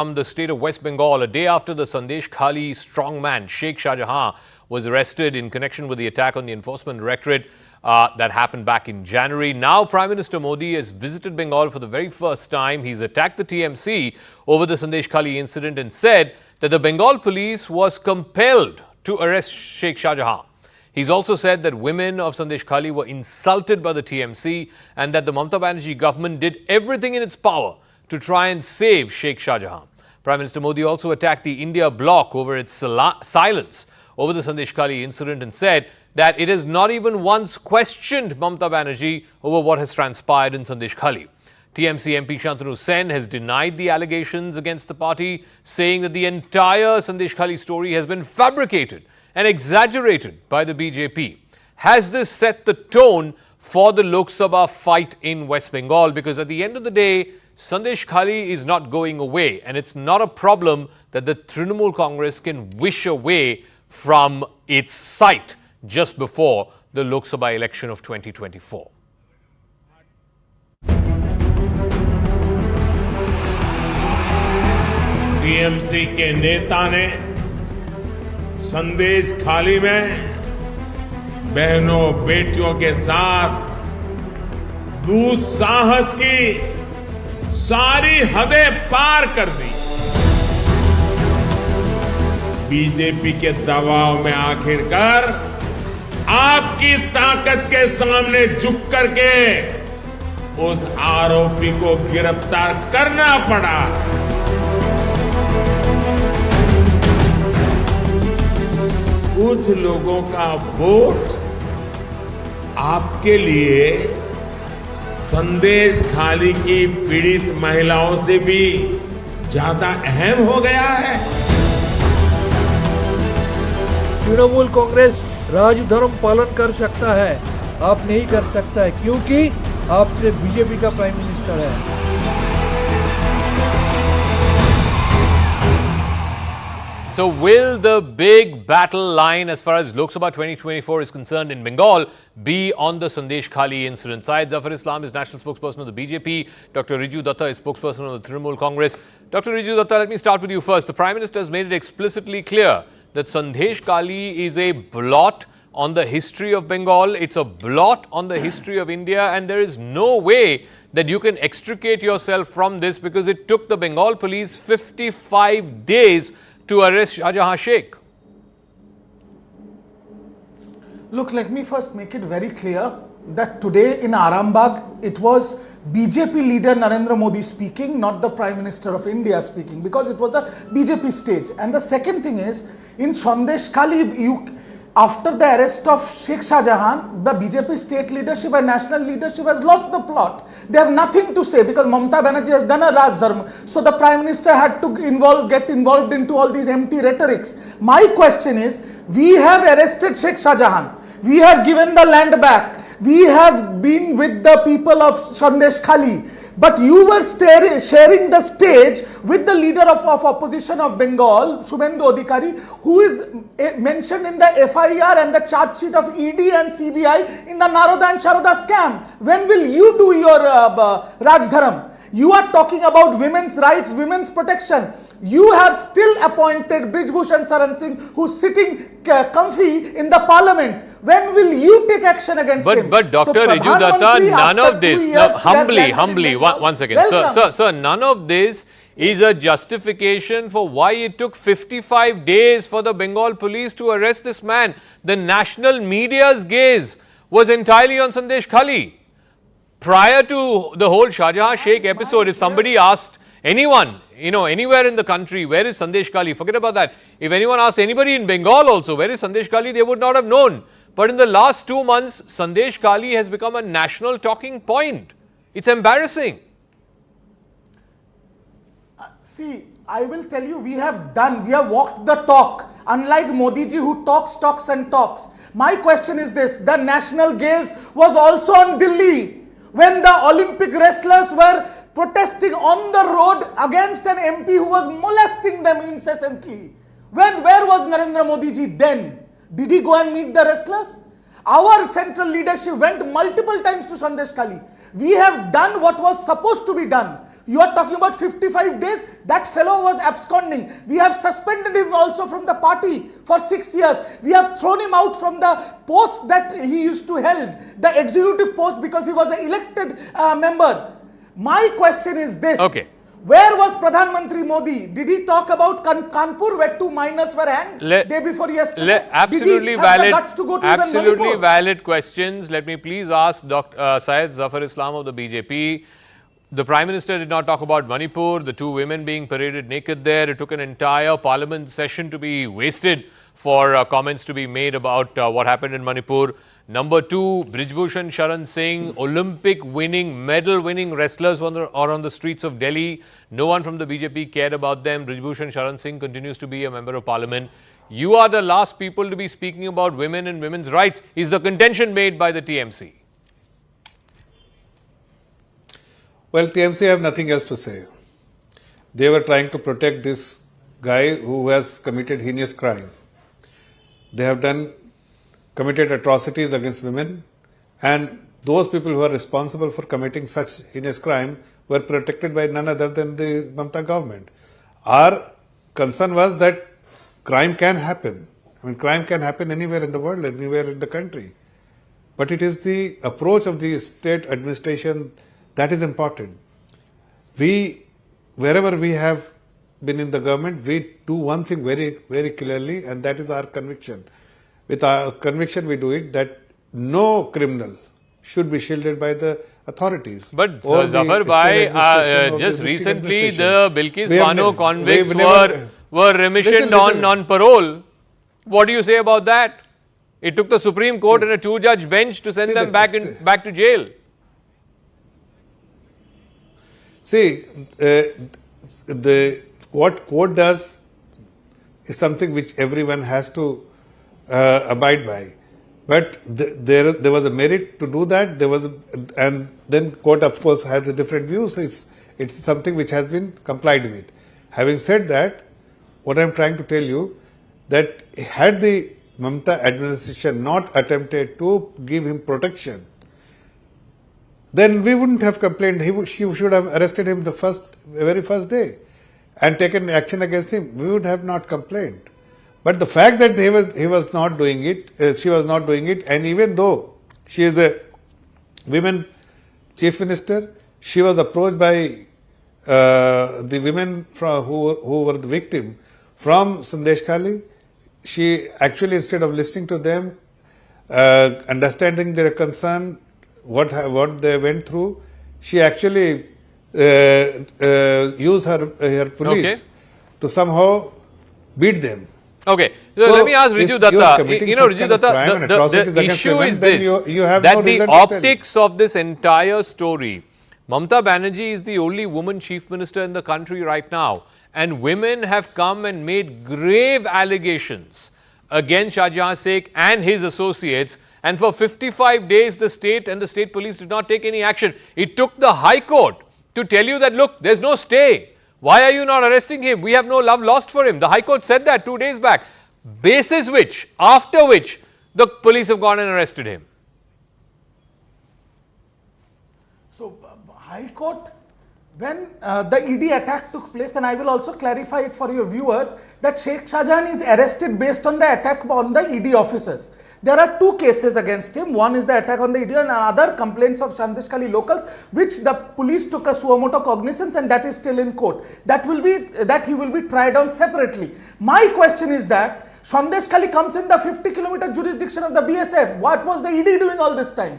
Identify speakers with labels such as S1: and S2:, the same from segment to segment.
S1: From the state of West Bengal, a day after the Sandeshkhali strongman Sheikh Shahjahan was arrested in connection with the attack on the Enforcement Directorate that happened back in January. Now Prime Minister Modi has visited Bengal for the very first time. He's attacked the TMC over the Sandeshkhali incident and said that the Bengal police was compelled to arrest Sheikh Shahjahan. He's also said that women of Sandeshkhali were insulted by the TMC and that the Mamata Banerjee government did everything in its power to try and save Sheikh Shahjahan. Prime Minister Modi also attacked the India Bloc over its silence over the Sandeshkhali incident and said that it has not even once questioned Mamata Banerjee over what has transpired in Sandeshkhali. TMC MP Shantanu Sen has denied the allegations against the party, saying that the entire Sandeshkhali story has been fabricated and exaggerated by the BJP. Has this set the tone for the Lok Sabha fight in West Bengal? Because at the end of the day, Sandeshkhali is not going away, and it's not a problem that the Trinamool Congress can wish away from its site just before the Lok Sabha election of 2024.
S2: TMC के नेता ने संदेशखाली में बहनों बेटियों के साथ दुस्साहस की सारी हदें पार कर दी। बीजेपी के दबाव में आखिरकार आपकी ताकत के सामने झुक करके उस आरोपी को गिरफ्तार करना पड़ा। कुछ लोगों का वोट आपके लिए संदेशखाली की पीड़ित महिलाओं से भी ज्यादा अहम हो गया है।
S3: तृणमूल कांग्रेस राजधर्म पालन कर सकता है, आप नहीं कर सकता है, क्योंकि आप सिर्फ बीजेपी का प्राइम मिनिस्टर है।
S1: So will the big battle line as far as Lok Sabha 2024 is concerned in Bengal be on the Sandeshkhali incident? Syed Zafar Islam is national spokesperson of the BJP. Dr. Riju Datta is spokesperson of the Trinamool Congress. Dr. Riju Datta, let me start with you first. The Prime Minister has made it explicitly clear that Sandeshkhali is a blot on the history of Bengal. It's a blot on the history of India, and there is no way that you can extricate yourself from this because it took the Bengal police 55 days to arrest Shahjahan Sheikh.
S4: Look, let me first make it very clear that today in Arambagh, it was BJP leader Narendra Modi speaking, not the Prime Minister of India speaking, because it was a BJP stage. And the second thing is, in Sandeshkhali, after the arrest of Sheikh Shahjahan, the BJP state leadership and national leadership has lost the plot. They have nothing to say because Mamata Banerjee has done a Rajdharma. So the Prime Minister had to get involved into all these empty rhetorics. My question is, we have arrested Sheikh Shahjahan. We have given the land back. We have been with the people of Sandeshkhali. But you were sharing the stage with the leader of opposition of Bengal, Shubhendu Adhikari, who is mentioned in the FIR and the charge sheet of ED and CBI in the Naroda and Sharoda scam. When will you do your Rajdharam? You are talking about women's rights, women's protection. You have still appointed Brij Bhushan Saran Singh, who's sitting comfy in the parliament. When will you take action against him?
S1: But Dr. Riju Datta, none of this, humbly, one second. Sir, none of this is a justification for why it took 55 days for the Bengal police to arrest this man. The national media's gaze was entirely on Sandeshkhali. Prior to the whole Shahjahan Sheikh episode, if somebody asked anyone, anywhere in the country, where is Sandeshkhali? Forget about that. If anyone asked anybody in Bengal also, where is Sandeshkhali, they would not have known. But in the last 2 months, Sandeshkhali has become a national talking point. It's embarrassing.
S4: See, I will tell you, we have walked the talk. Unlike Modi ji, who talks and talks. My question is this, the national gaze was also on Delhi. When the Olympic wrestlers were protesting on the road against an MP who was molesting them incessantly. Where was Narendra Modi ji then? Did he go and meet the wrestlers? Our central leadership went multiple times to Sandeshkhali. We have done what was supposed to be done. You are talking about 55 days. That fellow was absconding. We have suspended him also from the party for 6 years. We have thrown him out from the post that he used to hold, the executive post, because he was an elected member. My question is this.
S1: Okay.
S4: Where was Pradhan Mantri Modi? Did he talk about Kanpur where 2 minors were hanged day before yesterday?
S1: Absolutely
S4: Did he have
S1: valid,
S4: the guts to go to
S1: absolutely
S4: Manipur?
S1: valid questions. Let me please ask Dr. Syed Zafar Islam of the BJP. The Prime Minister did not talk about Manipur, the 2 women being paraded naked there. It took an entire Parliament session to be wasted for comments to be made about what happened in Manipur. Number 2, Brijbhushan Sharan Singh, Olympic winning, medal winning wrestlers are on the streets of Delhi. No one from the BJP cared about them. Brijbhushan Sharan Singh continues to be a member of parliament. You are the last people to be speaking about women and women's rights, is the contention made by the TMC.
S5: Well, TMC have nothing else to say. They were trying to protect this guy who has committed heinous crime. They have committed atrocities against women, and those people who are responsible for committing such heinous crime were protected by none other than the Mamata government. Our concern was that crime can happen. I mean, crime can happen anywhere in the world, anywhere in the country. But it is the approach of the state administration that is important. Wherever we have been in the government, we do one thing very, very clearly, and that is our conviction. With our conviction, we do it that no criminal should be shielded by the authorities.
S1: But Zafar Bhai, just recently the Bilkis Bano convicts were remissioned on parole. What do you say about that? It took the Supreme Court and a 2-judge bench to send them back to jail.
S5: See, what court does is something which everyone has to abide by. But there was a merit to do that. And then court, of course, had a different views. It's something which has been complied with. Having said that, what I'm trying to tell you, that had the Mamata administration not attempted to give him protection, then we wouldn't have complained. She should have arrested him the very first day and taken action against him. We would have not complained. But the fact that he was not doing it, she was not doing it, and even though she is a women chief minister, she was approached by the women who were the victim from Sandeshkhali. She actually, instead of listening to them, understanding their concern, what they went through, she actually used her police to somehow beat them.
S1: Okay, so let me ask Riju Datta. Riju Datta, the issue is this, that the optics of this entire story, Mamata Banerjee is the only woman chief minister in the country right now, and women have come and made grave allegations against Shahjahan Sheikh and his associates, and for 55 days the state and the state police did not take any action. It took the High Court to tell you that, look, there's no stay. Why are you not arresting him? We have no love lost for him. The High Court said that 2 days back. Basis which, after which, the police have gone and arrested him.
S4: So, High Court, when the ED attack took place, and I will also clarify it for your viewers, that Sheikh Shahjahan is arrested based on the attack on the ED officers. There are 2 cases against him. One is the attack on the ED and another complaints of Sandeshkhali locals, which the police took a suo motu cognizance, and that is still in court. That he will be tried on separately. My question is that Sandeshkhali comes in the 50-kilometer jurisdiction of the BSF. What was the ED doing all this time?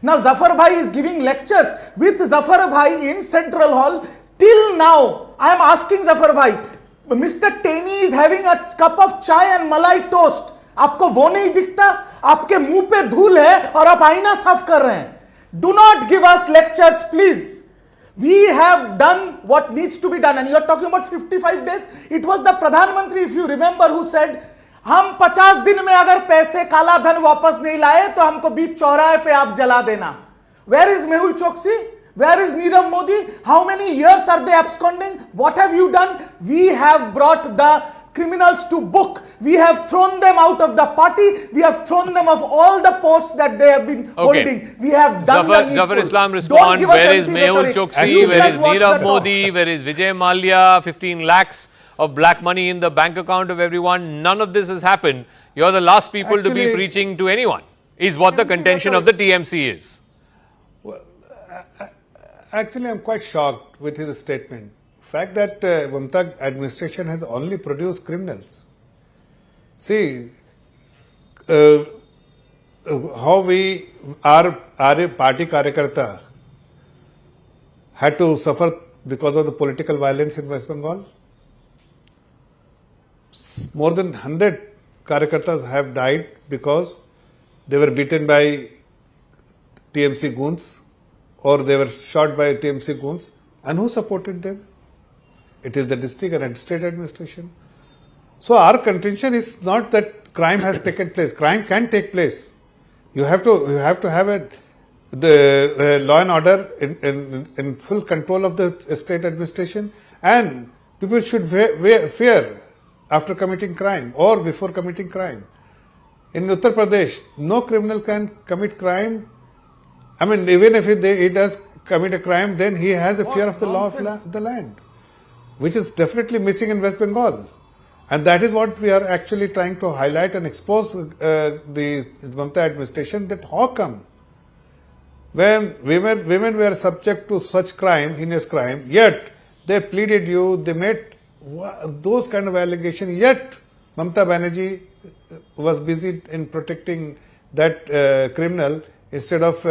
S4: Now Zafar Bhai is giving lectures with Zafar Bhai in Central Hall. Till now, I am asking Zafar Bhai, Mr. Taney is having a cup of chai and malai toast. आपको वो नहीं दिखता? आपके मुंह पे धूल है और आप आईना साफ कर रहे हैं. Do not give us lectures, please. We have done what needs to be done, and you are talking about 55 days. It was the Pradhan Mantri, if you remember, who said, हम 50 दिन में अगर पैसे काला धन वापस नहीं लाए तो हमको बीच चौराहे पे आप जला देना. Where is Mehul Choksi? Where is Nirav Modi? How many years are they absconding? What have you done? We have brought the criminals to book. We have thrown them out of the party. We have thrown them off all the posts that they have been holding. We have done the needful.
S1: Zafar Islam
S4: Don't
S1: respond.
S4: give us
S1: Where is
S4: empty
S1: Mehul
S4: rhetoric.
S1: Choksi?
S4: You
S1: Where
S4: guys
S1: is
S4: watch
S1: Nirav
S4: the
S1: Modi? Where is Vijay Mallya? 15 lakhs of black money in the bank account of everyone. None of this has happened. You're the last people to be
S5: Actually-
S1: preaching to anyone, is what the contention of the TMC is.
S5: Actually, I'm quite shocked with his statement. Fact that Mamata administration has only produced criminals. See, how we, our party Karyakarta had to suffer because of the political violence in West Bengal. More than 100 Karyakartas have died because they were beaten by TMC goons or they were shot by TMC goons. And who supported them? It is the district and state administration. So our contention is not that crime has taken place. Crime can take place. You have to have the law and order in full control of the state administration, and people should fear after committing crime or before committing crime. In Uttar Pradesh, no criminal can commit crime. I mean, even if he does commit a crime, then he has a fear of the law of the land, which is definitely missing in West Bengal. And that is what we are actually trying to highlight and expose the Mamata administration, that how come when women were subject to such crime, heinous crime, yet they pleaded you, they made those kind of allegations, yet Mamata Banerjee was busy in protecting that criminal instead of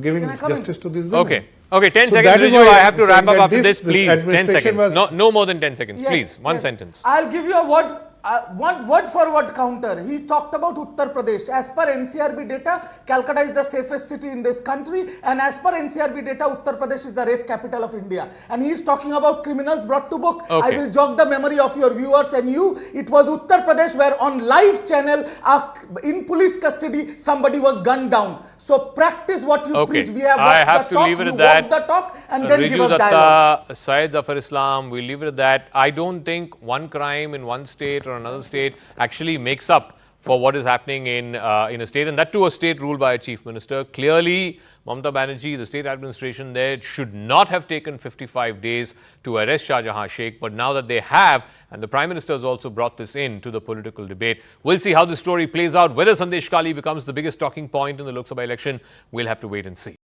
S5: giving justice to these women.
S1: Okay, 10
S5: So
S1: seconds,
S5: that is
S1: Riju.
S5: why
S1: I have to
S5: I'm
S1: wrap
S5: saying
S1: up
S5: that
S1: after this, please. 10
S5: administration
S1: seconds. No more than 10 seconds.
S4: Yes,
S1: Please, one
S4: yes.
S1: sentence.
S4: I'll give you a word for word counter. He talked about Uttar Pradesh. As per NCRB data, Calcutta is the safest city in this country, and as per NCRB data, Uttar Pradesh is the rape capital of India. And he is talking about criminals brought to book.
S1: Okay.
S4: I will jog the memory of your viewers and you. It was Uttar Pradesh where on live channel, in police custody, somebody was gunned down. So practice what you
S1: Okay.
S4: preach. We have
S1: I
S4: walked
S1: have
S4: the
S1: to
S4: talk,
S1: leave it
S4: you
S1: at that.
S4: walk the talk, and then give
S1: Riju
S4: us dialogue.
S1: Datta, Syed Zafar Islam, we'll leave it at that. I don't think one crime in one state or another state actually makes up for what is happening in a state, and that too a state ruled by a chief minister. Clearly, Mamata Banerjee, the state administration there, should not have taken 55 days to arrest Shahjahan Sheikh, but now that they have, and the Prime Minister has also brought this in to the political debate, we'll see how this story plays out. Whether Sandeshkhali becomes the biggest talking point in the Lok Sabha election, we'll have to wait and see.